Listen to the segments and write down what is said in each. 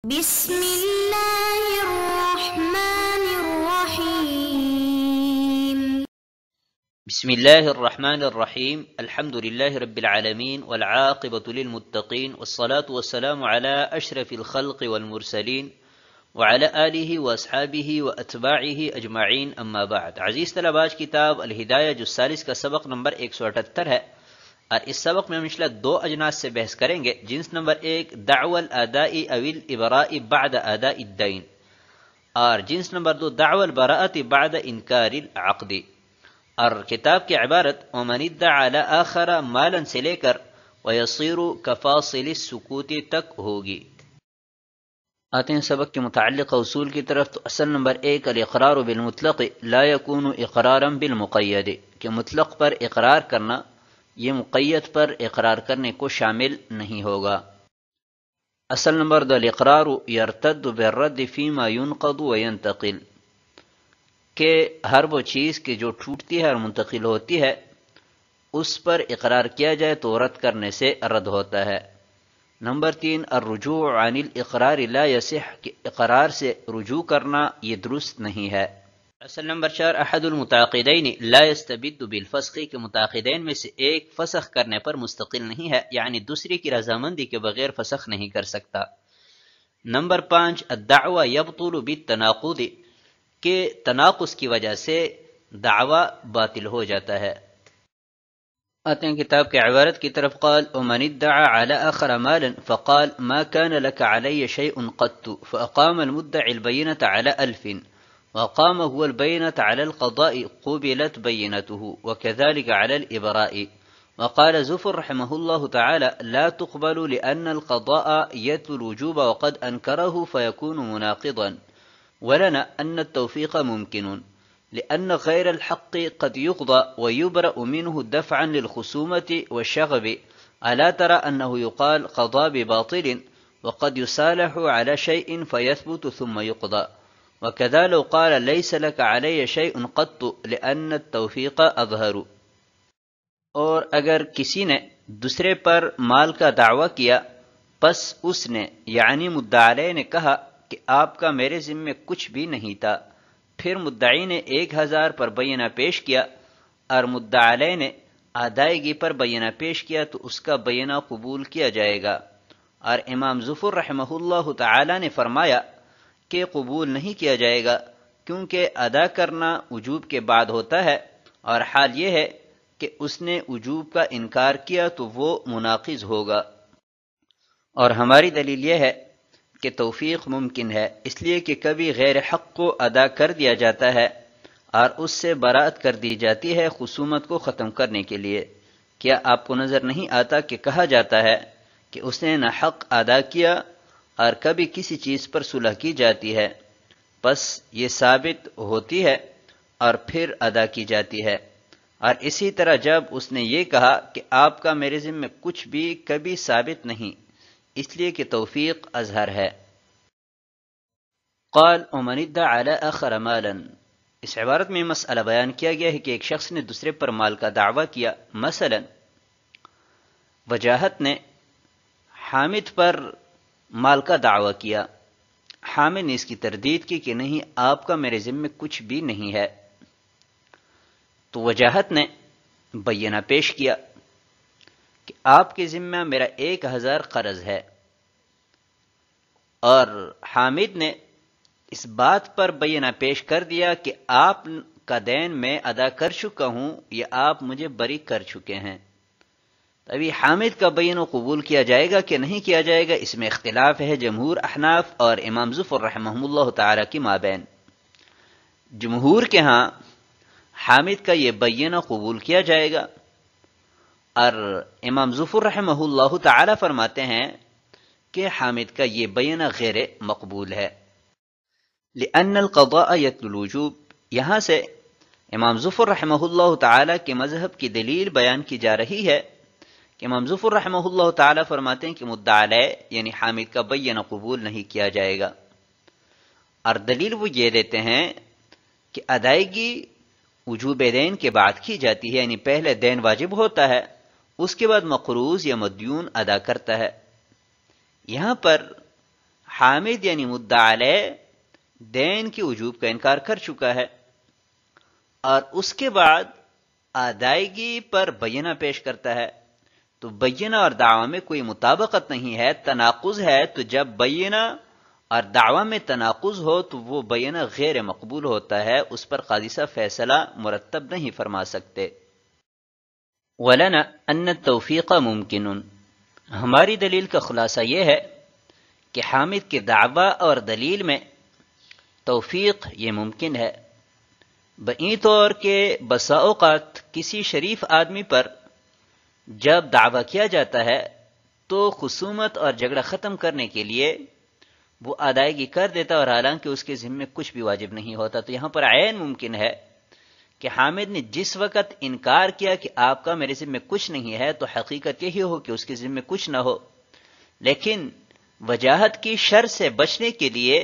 بسم الله الرحمن الرحيم. بسم الله الرحمن الرحيم. الحمد لله رب العالمين والعاقبة للمتقين والصلاة والسلام على أشرف الخلق والمرسلين وعلى آله وأصحابه وأتباعه أجمعين. أما بعد. عزیز طلباء، کتاب الہدایہ جز ثالث کا سبق نمبر 178 ہے، اور اس سبق میں ہم انشاءاللہ دو اجناس سے بحث کریں گے. جنس نمبر 1 دعوی الاداء او الابراء بعد اداء الدین، اور جنس نمبر 2 دعوی البراءۃ بعد انکار العقد. اور کتاب کی عبارت ومن ادعى على آخر مالا سے لے کر ویصیر کفاصل السکوت تک ہوگی. آتے ہیں سبق کے متعلق اصول کی طرف. تو اصل نمبر 1 الاقرار بالمطلق لا يكون اقرارا بالمقید، کہ مطلق پر اقرار کرنا یہ مقید پر اقرار کرنے کو شامل نہیں ہوگا. اصل نمبر 2 الاقرار يرتد بالرد فيما ينقض وينتقل، کہ ہر وہ چیز کی جو ٹوٹتی ہے اور منتقل ہوتی ہے اس پر اقرار کیا جائے تو رد کرنے سے رد ہوتا ہے. نمبر 3 الرجوع عن الاقرار لا يصح، کہ اقرار سے رجوع کرنا یہ درست نہیں ہے. اصل نمبر 4 احد المتعاقدین لا يستبد بالفسخ، کہ متعاقدین میں سے ایک فسخ کرنے پر مستقل نہیں ہے، یعنی دوسری کی رضامندی کے بغیر فسخ نہیں کر سکتا. نمبر 5 الدعوی یبطل بالتناقض، کہ تناقض کی وجہ سے دعویٰ باطل ہو جاتا ہے. آتے ہیں کتاب کے عبارت کی طرف. قال ومن ادعى على آخر مالا فقال ما كان لك علي شيء قط فأقام المدعي البينة على 1000 وقام هو البينة على القضاء قبلت بينته، وكذلك على الإبراء. وقال زفر رحمه الله تعالى لا تقبل لأن القضاء يتلو الوجوب وقد أنكره فيكون مناقضا، ولنا أن التوفيق ممكن لأن غير الحق قد يقضى ويبرأ منه دفعا للخصومة والشغب. ألا ترى أنه يقال قضى بباطل وقد يصالح على شيء فيثبت ثم يقضى، وكذا لو قال ليس لك علي شيء قط لأن التوفيق أظهر. اور اگر کسی نے دوسرے پر مال کا دعویٰ کیا، پس اس نے یعنی مدعا علیہ نے کہا کہ آپ کا میرے ذمے کچھ بھی نہیں تھا، پھر مدعی نے 1000 پر بینہ پیش کیا اور مدعا علیہ نے ادائیگی پر بینہ پیش کیا تو اس کا بینہ قبول کیا جائے گا. اور امام ظفر رحمہ اللہ تعالی نے فرمایا کہ قبول نہیں کیا جائے گا، کیونکہ ادا کرنا وجوب کے بعد ہوتا ہے، اور حال یہ ہے کہ اس نے وجوب کا انکار کیا تو وہ مناقض ہوگا. اور ہماری دلیل یہ ہے کہ توفیق ممکن ہے، اس لیے کہ کبھی غیر حق کو ادا کر دیا جاتا ہے اور اس سے برات کر دی جاتی ہے خصومت کو ختم کرنے کے لیے. کیا آپ کو نظر نہیں آتا کہ کہا جاتا ہے کہ اس نے نہ حق ادا کیا، اور کبھی کسی چیز پر صلح کی جاتی ہے، پس یہ ثابت ہوتی ہے اور پھر ادا کی جاتی ہے. اور اسی طرح جب اس نے یہ کہا کہ آپ کا میرے ذمے کچھ بھی کبھی ثابت نہیں، اس لیے کہ توفیق اظہر ہے. قال ومن ادعى على آخر مالا، اس عبارت میں مسئلہ بیان کیا گیا ہے کہ ایک شخص نے دوسرے پر مال کا دعویٰ کیا. مثلا وجاہت نے حامد پر مال کا دعویٰ کیا، حامد نے اس کی تردید کی کہ نہیں، آپ کا میرے ذمے کچھ بھی نہیں ہے. تو وجاہت نے بینہ پیش کیا کہ آپ کے ذمہ میرا 1000 قرض ہے، اور حامد نے اس بات پر بینہ پیش کر دیا کہ آپ کا دین میں ادا کر چکا ہوں یا آپ مجھے بری کر چکے ہیں. ابھی حامد کا بینہ قبول کیا جائے گا کہ نہیں کیا جائے گا، اس میں اختلاف ہے جمہور احناف اور امام ظفر رحمہ اللہ تعالی کی مابین. جمہور کے ہاں حامد کا یہ بینہ قبول کیا جائے گا، اور امام ظفر رحمہ اللہ تعالی فرماتے ہیں کہ حامد کا یہ بینہ غیر مقبول ہے. لأن القضاء يتلو الوجوب، یہاں سے امام ظفر رحمہ اللہ تعالی کے مذہب کی دلیل بیان کی جا رہی ہے کہ امام ظفر رحمہ اللہ تعالی فرماتے ہیں کہ مدعا علیہ یعنی حامد کا بینہ قبول نہیں کیا جائے گا. اور دلیل وہ یہ دیتے ہیں کہ ادائیگی وجوب دین کے بعد کی جاتی ہے، یعنی پہلے دین واجب ہوتا ہے، اس کے بعد مقروض یا مدیون ادا کرتا ہے. یہاں پر حامد یعنی مدعا علیہ دین کی وجوب کا انکار کر چکا ہے اور اس کے بعد ادائیگی پر بینہ پیش کرتا ہے، تو بینہ اور دعوی میں کوئی مطابقت نہیں ہے، تناقض ہے، تو جب بینہ اور دعوی میں تناقض ہو تو وہ بینہ غیر مقبول ہوتا ہے، اس پر قاضی صاحب فیصلہ مرتب نہیں فرما سکتے۔ وَلَنَا أَنَّ التَّوْفِيقَ مُمْكِنٌ، ہماری دلیل کا خلاصہ یہ ہے کہ حامد کے دعوی اور دلیل میں توفیق یہ ممکن ہے، بئیں طور کہ بسا اوقات کسی شریف آدمی پر جب دعویٰ کیا جاتا ہے تو خصومت اور جھگڑا ختم کرنے کے لیے وہ ادائیگی کر دیتا اور حالانکہ اس کے ذمے کچھ بھی واجب نہیں ہوتا، تو یہاں پر عین ممکن ہے کہ حامد نے جس وقت انکار کیا کہ آپ کا میرے ذمے کچھ نہیں ہے تو حقیقت یہی ہو کہ اس کے ذمے کچھ نہ ہو، لیکن وجاہت کی شر سے بچنے کے لیے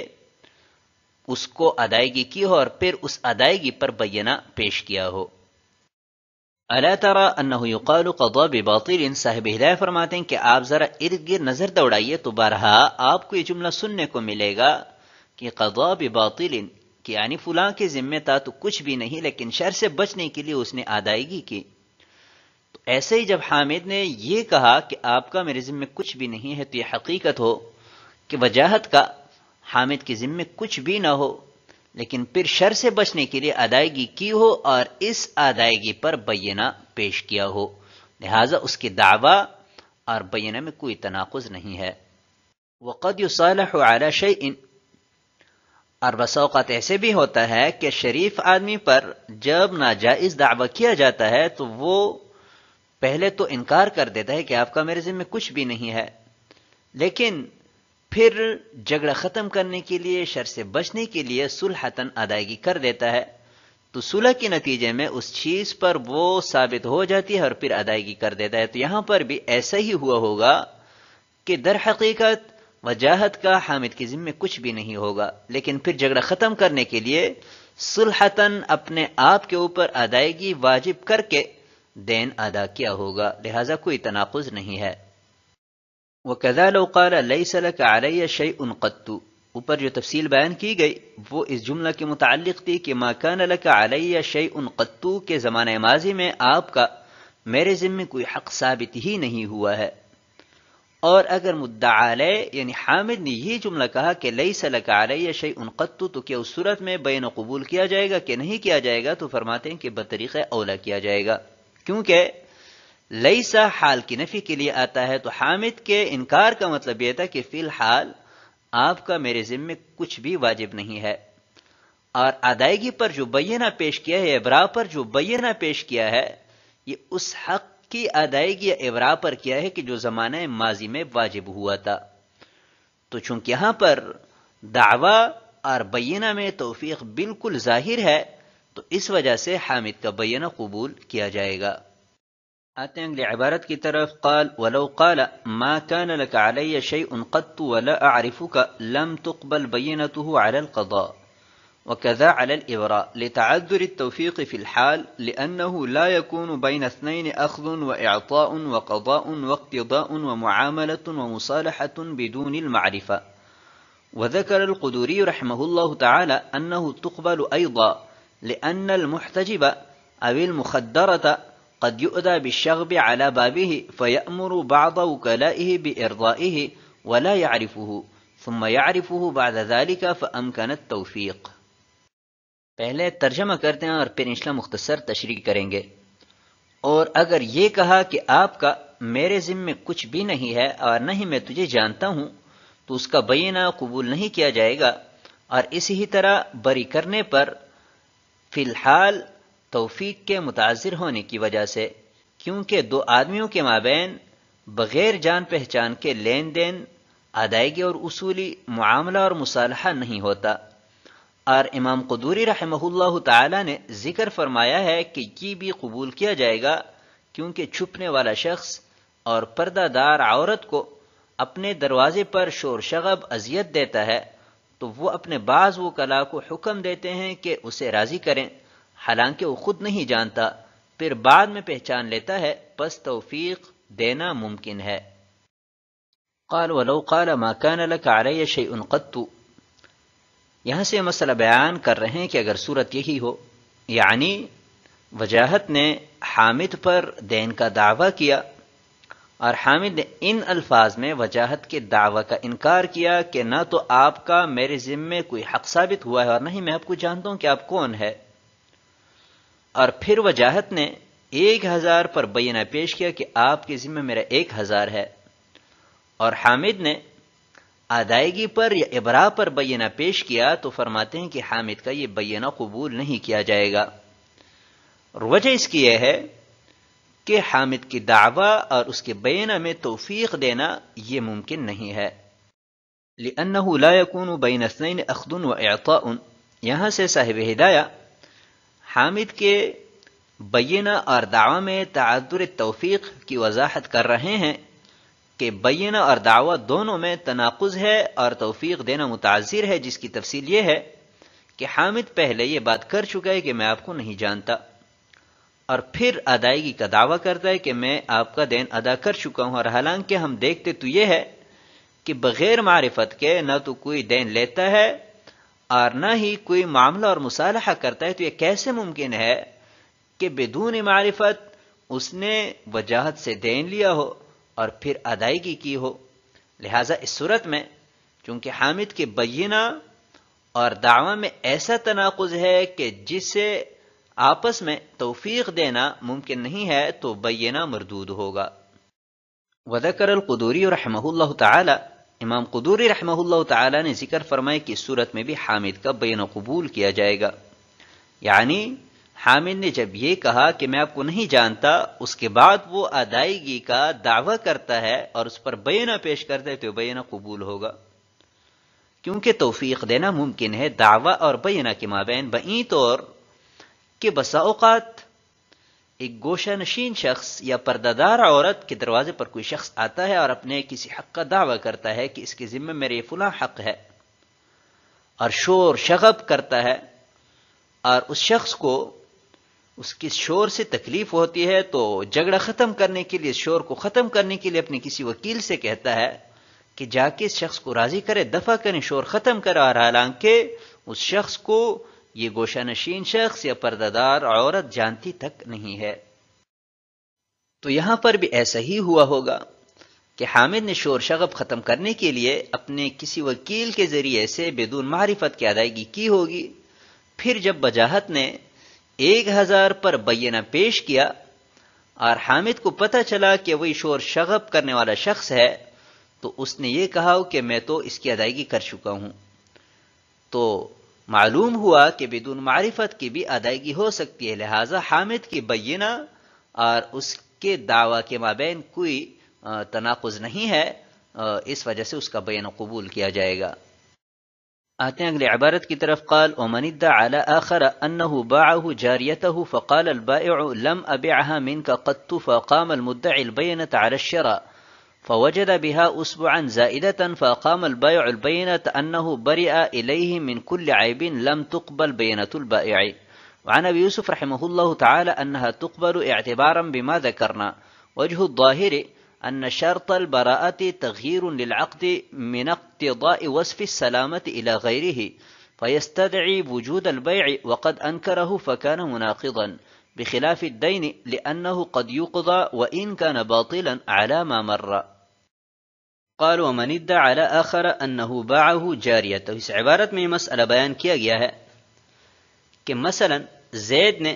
اس کو ادائیگی کی ہو اور پھر اس ادائیگی پر بینہ پیش کیا ہو۔ الا ترى انه يقال قضى بباطل، صاحب ہدایہ فرماتے ہیں کہ آپ ذرا ارد گرد نظر دوڑائیے تو بارہا آپ کو یہ جملہ سننے کو ملے گا کہ قضى بباطل، کہ یعنی فلاں کے ذمہ تھا تو کچھ بھی نہیں لیکن شر سے بچنے کے لیے اس نے ادائیگی کی۔ تو ایسے ہی جب حامد نے یہ کہا کہ آپ کا میرے ذمہ کچھ بھی نہیں ہے تو یہ حقیقت ہو کہ وجاہت کا حامد کے ذمے کچھ بھی نہ ہو لیکن پھر شر سے بچنے کے لیے ادائیگی کی ہو اور اس ادائیگی پر بینہ پیش کیا ہو، لہذا اس کے دعویٰ اور بینہ میں کوئی تناقض نہیں ہے۔ وقد يصالح على شيء، اور بس اوقات ایسے بھی ہوتا ہے کہ شریف آدمی پر جب ناجائز دعویٰ کیا جاتا ہے تو وہ پہلے تو انکار کر دیتا ہے کہ آپ کا میرے ذمے کچھ بھی نہیں ہے، لیکن پھر جھگڑا ختم کرنے کے لیے شر سے بچنے کے لیے صلحتاً ادائیگی کر دیتا ہے، تو صلح کے نتیجے میں اس چیز پر وہ ثابت ہو جاتی ہے اور پھر ادائیگی کر دیتا ہے۔ تو یہاں پر بھی ایسا ہی ہوا ہوگا کہ در حقیقت وجاہت کا حامد کے ذمے کچھ بھی نہیں ہوگا لیکن پھر جھگڑا ختم کرنے کے لیے صلحتاً اپنے آپ کے اوپر ادائیگی واجب کر کے دین ادا کیا ہوگا، لہذا کوئی تناقض نہیں ہے۔ وَكَذَا لَوْ قَالَ لَيْسَ لَكَ عَلَيَّ شَيْءٌ قَطُّ، اوپر جو تفصیل بیان کی گئی وہ اس جملہ کے متعلق تھی کہ مَا كَانَ لَكَ عَلَيَّ شَيْءٌ قَطُّ کے زمانہ ماضی میں آپ کا میرے ذمے کوئی حق ثابت ہی نہیں ہوا ہے، اور اگر مدعا علیہ یعنی حامد نے یہ جملہ کہا کہ لَيْسَ لَكَ عَلَيَّ شَيْءٌ قَطُّ تو کیا اس صورت میں بین قبول کیا جائے گا کہ نہیں کیا جائے گا؟ تو فرماتے ہیں کہ بطریق اولا کیا جائے گا، کیونکہ لیسا حال کی نفی کے لیے آتا ہے، تو حامد کے انکار کا مطلب یہ تھا کہ فی الحال آپ کا میرے ذمے کچھ بھی واجب نہیں ہے، اور ادائیگی پر جو بینہ پیش کیا ہے، ابراء پر جو بینہ پیش کیا ہے، یہ اس حق کی ادائیگی یا ابراء پر کیا ہے کہ جو زمانہ ماضی میں واجب ہوا تھا۔ تو چونکہ یہاں پر دعویٰ اور بینہ میں توفیق بالکل ظاہر ہے تو اس وجہ سے حامد کا بینہ قبول کیا جائے گا۔ آتے ہیں اگلی عبارت کی طرف، قال ولو قال ما كان لك علي شيء قط ولا أعرفك لم تقبل بينته على القضاء وكذا على الإبراء لتعذر التوفيق في الحال لأنه لا يكون بين اثنين أخذ وإعطاء وقضاء واقتضاء ومعاملة ومصالحة بدون المعرفة. وذكر القدوري رحمه الله تعالى أنه تقبل أيضا لأن المحتجب أو المخدرة قد يؤذى بالشغب على بابه فيأمر بعض وكلائه بإرضائه ولا يعرفه ثم يعرفه بعد ذلك فأمكن التوفيق. پہلے ترجمہ کرتے ہیں اور پھر انشاءاللہ مختصر تشریح کریں گے۔ اور اگر یہ کہا کہ آپ کا میرے ذمے کچھ بھی نہیں ہے اور نہ ہی میں تجھے جانتا ہوں تو اس کا بینہ قبول نہیں کیا جائے گا، اور اسی طرح بری کرنے پر فی الحال توفیق کے متعذر ہونے کی وجہ سے، کیونکہ دو آدمیوں کے مابین بغیر جان پہچان کے لین دین، ادائیگی اور اصولی معاملہ اور مصالحہ نہیں ہوتا۔ اور امام قدوری رحمہ اللہ تعالی نے ذکر فرمایا ہے کہ یہ بھی قبول کیا جائے گا کیونکہ چھپنے والا شخص اور پردہ دار عورت کو اپنے دروازے پر شور شغب اذیت دیتا ہے تو وہ اپنے بعض وکلاء کو حکم دیتے ہیں کہ اسے راضی کریں، حالانکہ وہ خود نہیں جانتا، پھر بعد میں پہچان لیتا ہے، پس توفیق دینا ممکن ہے۔ قال ولو قال ما كان لك علی شیء قط، یہاں سے مسئلہ بیان کر رہے ہیں کہ اگر صورت یہی ہو، یعنی وجاہت نے حامد پر دین کا دعویٰ کیا اور حامد نے ان الفاظ میں وجاہت کے دعویٰ کا انکار کیا کہ نہ تو آپ کا میرے ذمے کوئی حق ثابت ہوا ہے اور نہ ہی میں آپ کو جانتا ہوں کہ آپ کون ہے، اور پھر وجاہت نے 1000 پر بینہ پیش کیا کہ آپ کے ذمے میرا 1000 ہے، اور حامد نے ادائیگی پر یا ابراء پر بینہ پیش کیا، تو فرماتے ہیں کہ حامد کا یہ بینہ قبول نہیں کیا جائے گا۔ اور وجہ اس کی یہ ہے کہ حامد کی دعویٰ اور اس کے بینہ میں توفیق دینا یہ ممکن نہیں ہے، لأنه لا يكون بين اثنين اخذ واعطاء۔ یہاں سے صاحب ہدایہ حامد کے بینہ اور دعویٰ میں تعذر توفیق کی وضاحت کر رہے ہیں کہ بینہ اور دعویٰ دونوں میں تناقض ہے اور توفیق دینا متعذر ہے، جس کی تفصیل یہ ہے کہ حامد پہلے یہ بات کر چکا ہے کہ میں آپ کو نہیں جانتا، اور پھر ادائیگی کا دعویٰ کرتا ہے کہ میں آپ کا دین ادا کر چکا ہوں، اور حالانکہ ہم دیکھتے تو یہ ہے کہ بغیر معرفت کے نہ تو کوئی دین لیتا ہے اور نہ ہی کوئی معاملہ اور مصالحہ کرتا ہے، تو یہ کیسے ممکن ہے کہ بدون معرفت اس نے وجاہت سے دین لیا ہو اور پھر ادائیگی کی ہو؟ لہٰذا اس صورت میں چونکہ حامد کے بینہ اور دعویٰ میں ایسا تناقض ہے کہ جس سے آپس میں توفیق دینا ممکن نہیں ہے، تو بینہ مردود ہوگا۔ وذکر القدوری رحمہ اللہ تعالی، امام قدوری رحمہ اللہ تعالی نے ذکر فرمائے کہ اس صورت میں بھی حامد کا بینہ قبول کیا جائے گا، یعنی حامد نے جب یہ کہا کہ میں آپ کو نہیں جانتا، اس کے بعد وہ ادائیگی کا دعویٰ کرتا ہے اور اس پر بینہ پیش کرتا ہے، تو بینہ قبول ہوگا، کیونکہ توفیق دینا ممکن ہے دعویٰ اور بینہ کے مابین، بئیں طور کہ بسا اوقات ایک گوشہ نشین شخص یا پردہ دار عورت کے دروازے پر کوئی شخص آتا ہے اور اپنے کسی حق کا دعویٰ کرتا ہے کہ اس کے ذمہ میرے یہ فلاں حق ہے، اور شور شغب کرتا ہے، اور اس شخص کو اس کے شور سے تکلیف ہوتی ہے، تو جھگڑا ختم کرنے کے لیے، شور کو ختم کرنے کے لیے اپنے کسی وکیل سے کہتا ہے کہ جا کے اس شخص کو راضی کرے، دفع کریں، شور ختم کرے، اور حالانکہ اس شخص کو یہ گوشہ نشین شخص یا پردہ دار عورت جانتی تک نہیں ہے۔ تو یہاں پر بھی ایسا ہی ہوا ہوگا کہ حامد نے شور شغب ختم کرنے کے لیے اپنے کسی وکیل کے ذریعے سے بدون معرفت کی ادائیگی کی ہوگی، پھر جب وجاہت نے 1000 پر بینہ پیش کیا اور حامد کو پتہ چلا کہ وہی شور شغب کرنے والا شخص ہے، تو اس نے یہ کہا کہ میں تو اس کی ادائیگی کر چکا ہوں، تو معلوم ہوا کہ بدون معرفت کی بھی ادائیگی ہو سکتی ہے، لہٰذا حامد کی بینہ اور اس کے دعویٰ کے مابین کوئی تناقض نہیں ہے، اس وجہ سے اس کا بینہ قبول کیا جائے گا۔ آتے ہیں اگلی عبارت کی طرف، قال ومن ادعى على آخر أنه باعه جاريته فقال البائع لم أبعها منك قط فقام المدعي البينة على الشراء فوجد بها أسبوعا زائدة فقام البائع البينة أنه برئ إليه من كل عيب لم تقبل بينة البائع. وعن أبي يوسف رحمه الله تعالى أنها تقبل اعتبارا بما ذكرنا. وجه الظاهر أن شرط البراءة تغيير للعقد من اقتضاء وصف السلامة إلى غيره فيستدعي وجود البيع وقد أنكره فكان مناقضا بخلاف الدين لأنه قد يقضى وإن كان باطلا على ما مر. قال ومن ادعى على آخر أنه باعه جاريته. اس عبارت میں یہ مسئلہ بیان کیا گیا ہے کہ مثلا زید نے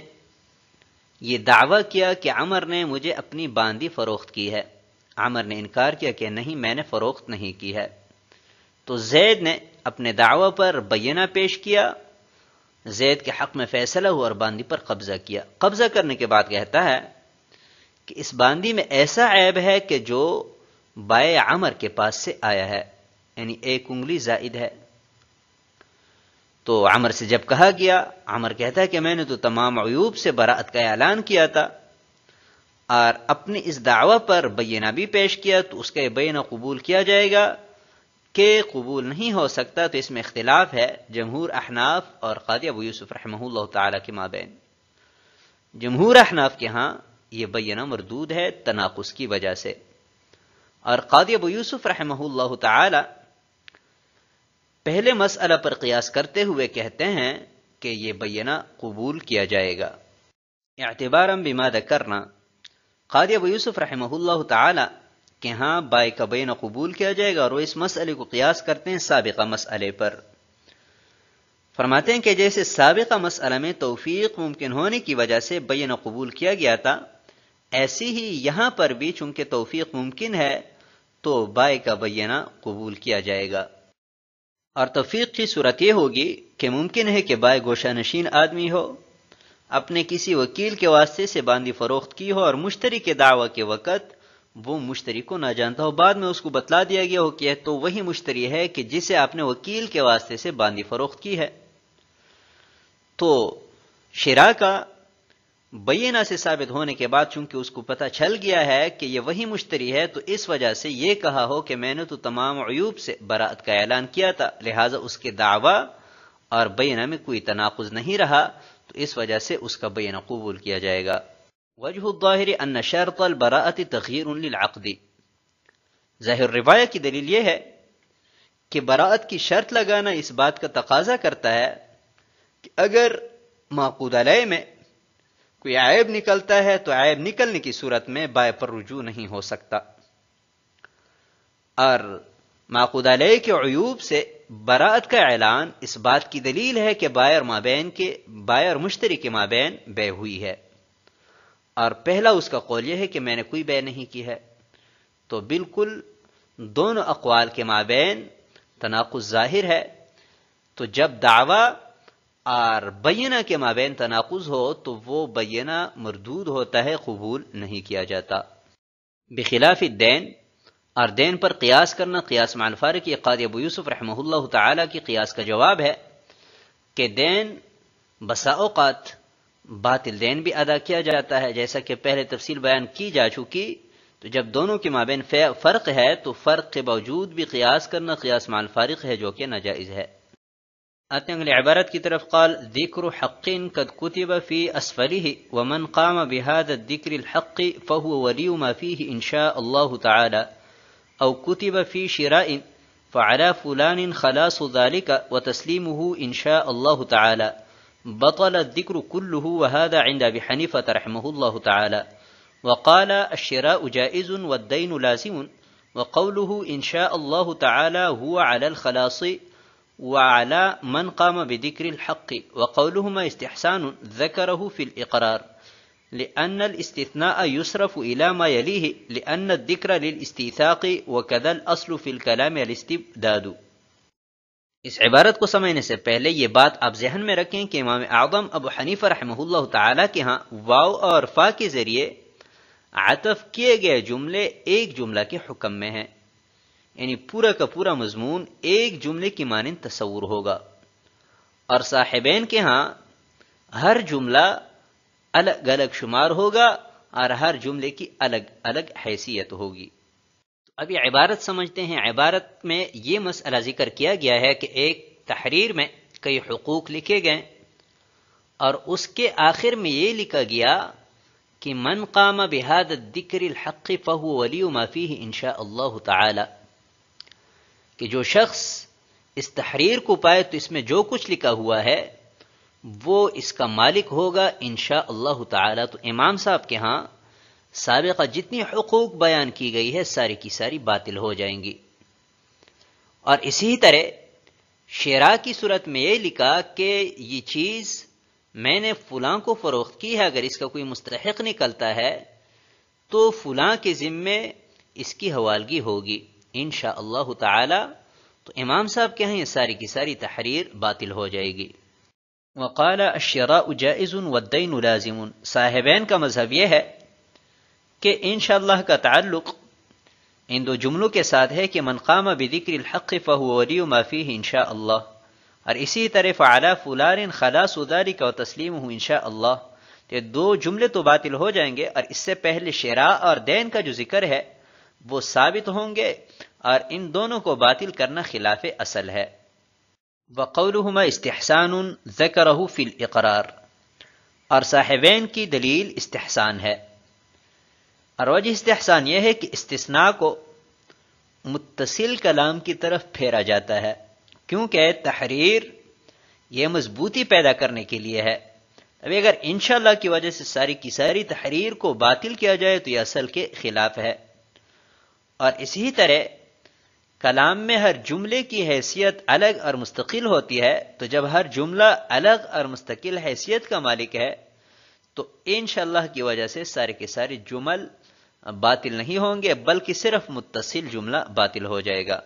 یہ دعویٰ کیا کہ عمر نے مجھے اپنی باندی فروخت کی ہے، عمر نے انکار کیا کہ نہیں میں نے فروخت نہیں کی ہے، تو زید نے اپنے دعویٰ پر بینہ پیش کیا، زید کے حق میں فیصلہ ہوا اور باندی پر قبضہ کیا۔ قبضہ کرنے کے بعد کہتا ہے کہ اس باندی میں ایسا عیب ہے کہ جو بائع عمر کے پاس سے آیا ہے، یعنی 1 انگلی زائد ہے۔ تو عمر سے جب کہا گیا، عمر کہتا ہے کہ میں نے تو تمام عیوب سے براءت کا اعلان کیا تھا اور اپنی اس دعویٰ پر بینہ بھی پیش کیا، تو اس کا یہ بینہ قبول کیا جائے گا کہ قبول نہیں ہو سکتا؟ تو اس میں اختلاف ہے جمہور احناف اور قاضی ابو یوسف رحمہ اللہ تعالی کے مابین۔ جمہور احناف کے ہاں یہ بینہ مردود ہے تناقض کی وجہ سے، اور قاضی ابو یوسف رحمہ اللہ تعالی پہلے مسئلہ پر قیاس کرتے ہوئے کہتے ہیں کہ یہ بینہ قبول کیا جائے گا۔ اعتباراً بما ذکرنا، قاضی ابو یوسف رحمہ اللہ تعالی کہ ہاں بائے کا بینہ قبول کیا جائے گا، اور وہ اس مسئلے کو قیاس کرتے ہیں سابقہ مسئلے پر۔ فرماتے ہیں کہ جیسے سابقہ مسئلہ میں توفیق ممکن ہونے کی وجہ سے بینہ قبول کیا گیا تھا، ایسی ہی یہاں پر بھی چونکہ توفیق ممکن ہے تو بائے کا بینہ قبول کیا جائے گا۔ اور توفیق کی صورت یہ ہوگی کہ ممکن ہے کہ بائے گوشہ نشین آدمی ہو، اپنے کسی وکیل کے واسطے سے باندھی فروخت کی ہو، اور مشتری کے دعوی کے وقت وہ مشتری کو نہ جانتا ہو، بعد میں اس کو بتلا دیا گیا ہو کہ تو وہی مشتری ہے کہ جسے آپ نے وکیل کے واسطے سے باندھی فروخت کی ہے۔ تو شراء کا بینہ سے ثابت ہونے کے بعد چونکہ اس کو پتہ چل گیا ہے کہ یہ وہی مشتری ہے، تو اس وجہ سے یہ کہا ہو کہ میں نے تو تمام عیوب سے براءت کا اعلان کیا تھا، لہٰذا اس کے دعویٰ اور بینہ میں کوئی تناقض نہیں رہا، تو اس وجہ سے اس کا بینہ قبول کیا جائے گا۔ وجہ الظاہر ان شرط البراءۃ تغییر للعقد، ظاہر روایت کی دلیل یہ ہے کہ براءت کی شرط لگانا اس بات کا تقاضا کرتا ہے کہ اگر معقود علیہ میں کوئی عیب نکلتا ہے تو عیب نکلنے کی صورت میں بائع پر رجوع نہیں ہو سکتا، اور معقود علیہ کے عیوب سے براءت کا اعلان اس بات کی دلیل ہے کہ بائع اور مشتری کے مابین بے ہوئی ہے، اور پہلا اس کا قول یہ ہے کہ میں نے کوئی بے نہیں کی ہے، تو بالکل دونوں اقوال کے مابین تناقض ظاہر ہے۔ تو جب دعویٰ اور بینہ کے مابین تناقض ہو تو وہ بینہ مردود ہوتا ہے، قبول نہیں کیا جاتا۔ بخلاف الدین، اور دین پر قیاس کرنا قیاس مع الفارق، یہ قاضی ابو یوسف رحمہ اللہ تعالی کی قیاس کا جواب ہے کہ دین بسا اوقات باطل دین بھی ادا کیا جاتا ہے، جیسا کہ پہلے تفصیل بیان کی جا چکی۔ تو جب دونوں کے مابین فرق ہے تو فرق کے باوجود بھی قیاس کرنا قیاس مع الفارق ہے، جو کہ ناجائز ہے۔ آتے ہیں اگلی عبارت کی طرف، قال ذکر حق قد کتب فی اسفلہ ومن قام بهذا الذکر الحق فهو ولی ما فیہ ان شاء اللہ تعالی او کتب فی شراء فعلى فلان خلاص ذلك وتسلیمه ان شاء اللہ تعالی بطل الذکر كله وهذا عند ابي حنیفة رحمه الله تعالى وقال الشراء جائز والدين لازم وقوله ان شاء الله تعالى هو على الخلاص وعلى من قام بذكر الحق وقولهما استحسان ذكره في الإقرار لأن الاستثناء يصرف إلى ما يليه لأن الذكر للاستيثاق وكذا الأصل في الكلام الاستبداد۔ اس عبارت کو سمجھنے سے پہلے یہ بات آپ ذہن میں رکھیں کہ امام اعظم ابو حنیفہ رحمہ اللہ تعالی کے ہاں واو اور فا کے ذریعے عطف کیے گئے جملے ایک جملہ کے حکم میں ہیں، یعنی پورا کا پورا مضمون ایک جملے کی مانند تصور ہوگا، اور صاحبین کے ہاں ہر جملہ الگ الگ شمار ہوگا اور ہر جملے کی الگ الگ حیثیت ہوگی۔ تو اب یہ عبارت سمجھتے ہیں۔ عبارت میں یہ مسئلہ ذکر کیا گیا ہے کہ ایک تحریر میں کئی حقوق لکھے گئے، اور اس کے آخر میں یہ لکھا گیا کہ من قام بهذا الذکر الحق فهو ولی ما فیہ ان شاء اللہ تعالی، کہ جو شخص اس تحریر کو پائے تو اس میں جو کچھ لکھا ہوا ہے وہ اس کا مالک ہوگا انشاء اللہ تعالی۔ تو امام صاحب کے ہاں سابقہ جتنی حقوق بیان کی گئی ہے ساری کی ساری باطل ہو جائیں گی، اور اسی طرح شراء کی صورت میں یہ لکھا کہ یہ چیز میں نے فلاں کو فروخت کی ہے، اگر اس کا کوئی مستحق نکلتا ہے تو فلاں کے ذمے اس کی حوالگی ہوگی انشاء اللہ تعالی۔ تو امام صاحب کے ہیں یہ ساری کی ساری تحریر باطل ہو جائے گی۔ وقال الشراء جائز والدین لازم، صاحبین کا مذہب یہ ہے کہ انشاءاللہ کا تعلق ان دو جملوں کے ساتھ ہے کہ من قام بذکر الحق فهو ولی ما فیہ انشاء اللہ، اور اسی طرح فعلی فلان خلاص ذلک وتسلیمہ انشاء اللہ، یہ دو جملے تو باطل ہو جائیں گے، اور اس سے پہلے شراء اور دین کا جو ذکر ہے وہ ثابت ہوں گے، اور ان دونوں کو باطل کرنا خلاف اصل ہے۔ وقولهما استحسان ذکرہ فی الاقرار، اور صاحبین کی دلیل استحسان ہے، اور وجہ استحسان یہ ہے کہ استثناء کو متصل کلام کی طرف پھیرا جاتا ہے، کیونکہ تحریر یہ مضبوطی پیدا کرنے کے لیے ہے۔ ابھی اگر انشاءاللہ کی وجہ سے ساری کی ساری تحریر کو باطل کیا جائے تو یہ اصل کے خلاف ہے۔ اور اسی طرح کلام میں ہر جملے کی حیثیت الگ اور مستقل ہوتی ہے، تو جب ہر جملہ الگ اور مستقل حیثیت کا مالک ہے تو انشاءاللہ کی وجہ سے سارے کے سارے جمل باطل نہیں ہوں گے، بلکہ صرف متصل جملہ باطل ہو جائے گا۔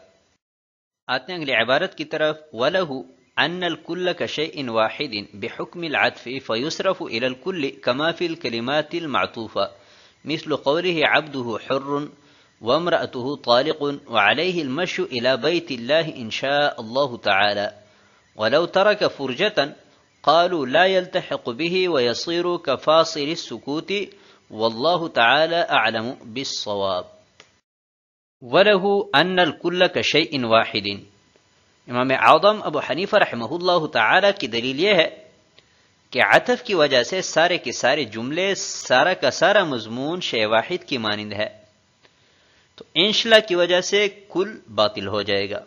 آتے ہیں اگلی عبارت کی طرف، وَلَهُ أَنَّ الْكُلَّ كَشَيْءٍ وَاحِدٍ بِحُكْمِ الْعَطْفِ فَيُصْرَفُ إِلَى الْكُلِّ كَمَا فِي الْكَلِمَاتِ الْمَعْطُوفَةِ مِثْلُ قَوْلِهِ عَبْدُهُ حُرٌّ وَامْرَأَتُهُ طَالِقٌ وَعَلَيْهِ الْمَشْيُ إِلَى بَيْتِ اللَّهِ إِنْ شَاءَ اللَّهُ تَعَالَى وَلَوْ تَرَكَ فُرْجَةً قالوا لا يلتحق به ويصير كفاصل السكوت والله تعالى أعلم بالصواب۔ وله أن الكل كشيء واحد، امام اعظم ابو حنیفہ رحمہ اللہ تعالی کی دلیل یہ ہے کہ عطف کی وجہ سے سارے کے سارے جملے، سارا کا سارا مضمون شے واحد کی مانند ہے، تو انشاءاللہ کی وجہ سے کل باطل ہو جائے گا۔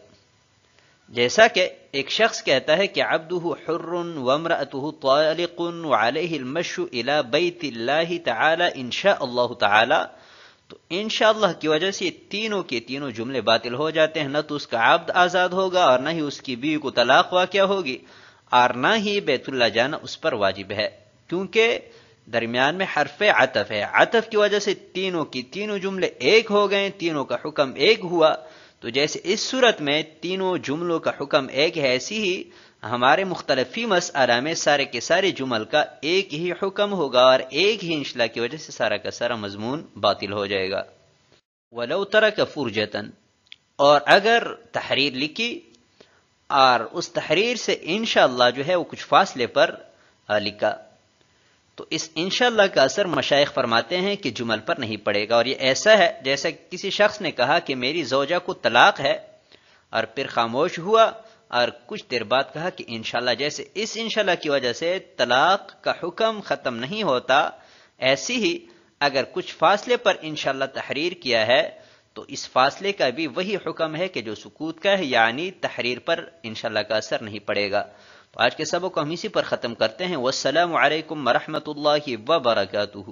جیسا کہ ایک شخص کہتا ہے کہ عبدہ حر وامرأتہ طالق وعلیہ المشی الی بیت اللہ تعالی انشاء اللہ تعالی، تو انشاءاللہ کی وجہ سے تینوں کے تینوں جملے باطل ہو جاتے ہیں۔ نہ تو اس کا عبد آزاد ہوگا، اور نہ ہی اس کی بیوی کو طلاق واقع ہوگی، اور نہ ہی بیت اللہ جانا اس پر واجب ہے، کیونکہ درمیان میں حرف عطف ہے۔ عطف کی وجہ سے تینوں کی تینوں جملے ایک ہو گئے، تینوں کا حکم ایک ہوا۔ تو جیسے اس صورت میں تینوں جملوں کا حکم ایک ہے، ایسی ہی ہمارے مختلفی مسئلہ میں سارے کے سارے جمل کا ایک ہی حکم ہوگا، اور ایک ہی انشاءاللہ کی وجہ سے سارا کا سارا مضمون باطل ہو جائے گا۔ وَلَوْ تَرَكَ فُرْجَةً، اور اگر تحریر لکھی اور اس تحریر سے انشاءاللہ جو ہے وہ کچھ فاصلے پر لکھا، تو اس انشاءاللہ کا اثر مشائخ فرماتے ہیں کہ جمل پر نہیں پڑے گا۔ اور یہ ایسا ہے جیسا کسی شخص نے کہا کہ میری زوجہ کو طلاق ہے، اور پھر خاموش ہوا اور کچھ دیر بعد کہا کہ انشاءاللہ، جیسے اس انشاءاللہ کی وجہ سے طلاق کا حکم ختم نہیں ہوتا، ایسی ہی اگر کچھ فاصلے پر انشاءاللہ تحریر کیا ہے تو اس فاصلے کا بھی وہی حکم ہے کہ جو سکوت کا ہے، یعنی تحریر پر انشاءاللہ کا اثر نہیں پڑے گا۔ تو آج کے سبق کو ہم اسی پر ختم کرتے ہیں۔ والسلام علیکم ورحمۃ اللہ وبرکاتہ۔